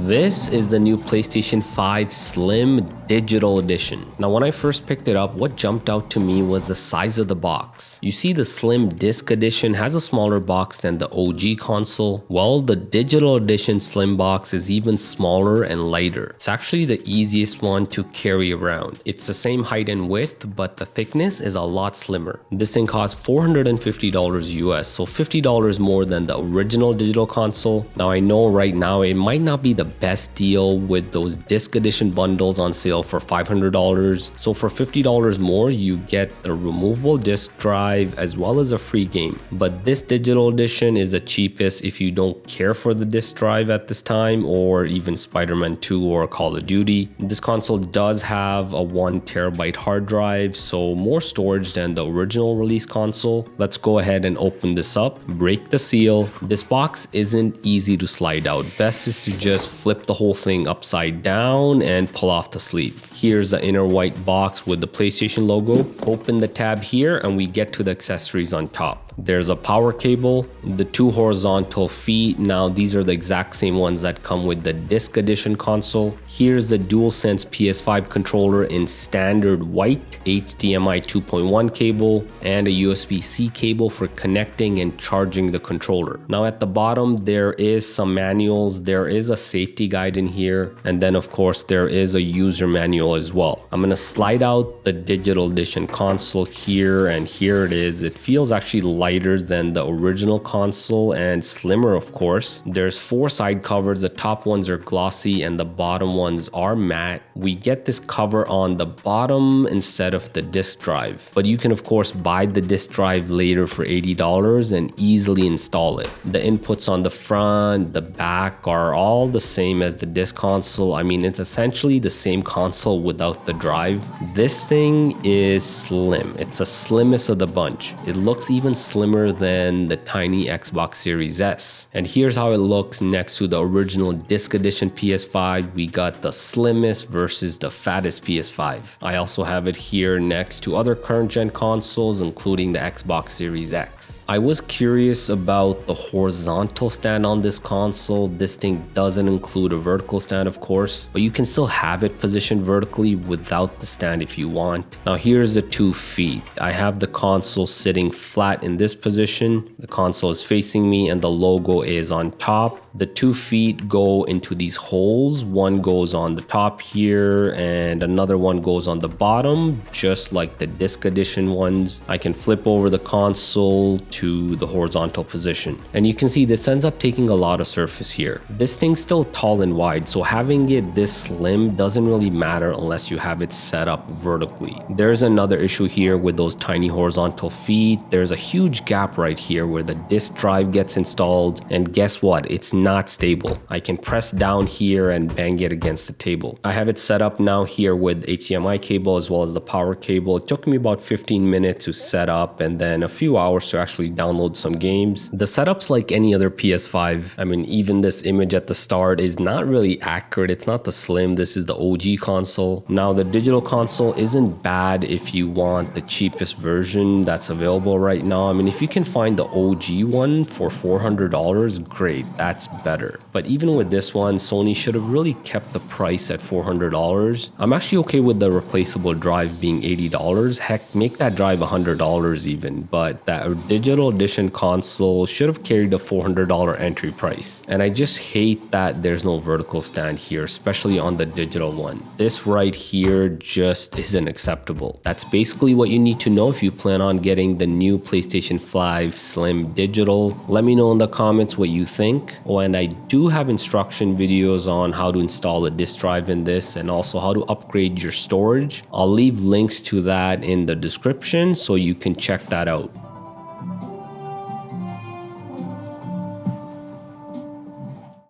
This is the new PlayStation 5 Slim Digital Edition. Now when I first picked it up, what jumped out to me was the size of the box. You see the Slim Disc Edition has a smaller box than the OG console. Well, the Digital Edition Slim box is even smaller and lighter. It's actually the easiest one to carry around. It's the same height and width, but the thickness is a lot slimmer. This thing costs $450 US, so $50 more than the original digital console. Now I know right now it might not be the best deal with those disc edition bundles on sale for $500. So for $50 more, you get a removable disc drive as well as a free game. But this digital edition is the cheapest if you don't care for the disc drive at this time, or even Spider-Man 2 or Call of Duty. This console does have a 1 terabyte hard drive, so more storage than the original release console. Let's go ahead and open this up, break the seal. This box isn't easy to slide out. Best is to just flip the whole thing upside down and pull off the sleeve. Here's the inner white box with the PlayStation logo. Open the tab here and we get to the accessories on top. There's a power cable, the 2 horizontal feet. Now these are the exact same ones that come with the disc edition console. Here's the DualSense PS5 controller in standard white, HDMI 2.1 cable, and a USB-C cable for connecting and charging the controller. Now at the bottom there is some manuals, there is a safety guide in here, and then of course there is a user manual as well. I'm gonna slide out the digital edition console here, and here it is. It feels actually lighter than the original console and slimmer, of course. There's 4 side covers. The top ones are glossy and the bottom ones are matte. We get this cover on the bottom instead of the disc drive, but you can of course buy the disc drive later for $80 and easily install it. The inputs on the front, the back are all the same as the disc console. I mean, it's essentially the same console without the drive. This thing is slim. It's the slimmest of the bunch. It looks even slimmer than the tiny Xbox Series S. And here's how it looks next to the original disc edition PS5. We got the slimmest versus the fattest PS5. I also have it here next to other current gen consoles, including the Xbox Series X. I was curious about the horizontal stand on this console. This thing doesn't include a vertical stand, of course, but you can still have it positioned vertically without the stand if you want. Now here's the 2 feet. I have the console sitting flat in this position. The console is facing me and the logo is on top. The 2 feet go into these holes. One goes on the top here and another one goes on the bottom, just like the disc edition ones. I can flip over the console to the horizontal position. And you can see this ends up taking a lot of surface here. This thing's still tall and wide, so having it this slim doesn't really matter unless you have it set up vertically. There's another issue here with those tiny horizontal feet. There's a huge gap right here where the disc drive gets installed, and guess what? It's not stable. I can press down here and bang it against the table. I have it set up now here with HDMI cable as well as the power cable. It took me about 15 minutes to set up and then a few hours to actually download some games. The setup's like any other PS5. I mean, even this image at the start is not really accurate. It's not the Slim. This is the OG console. Now the digital console isn't bad if you want the cheapest version that's available right now. I mean, if you can find the OG one for $400, great, that's better. But even with this one, Sony should have really kept the price at $400. I'm actually okay with the replaceable drive being $80. Heck, make that drive $100 even, but that digital edition console should have carried a $400 entry price. And I just hate that there's no vertical stand here, especially on the digital one. This right here just isn't acceptable. That's basically what you need to know if you plan on getting the new PlayStation 5 Slim Digital. Let me know in the comments what you think. Oh, and I do have instruction videos on how to install a disk drive in this and also how to upgrade your storage. I'll leave links to that in the description so you can check that out.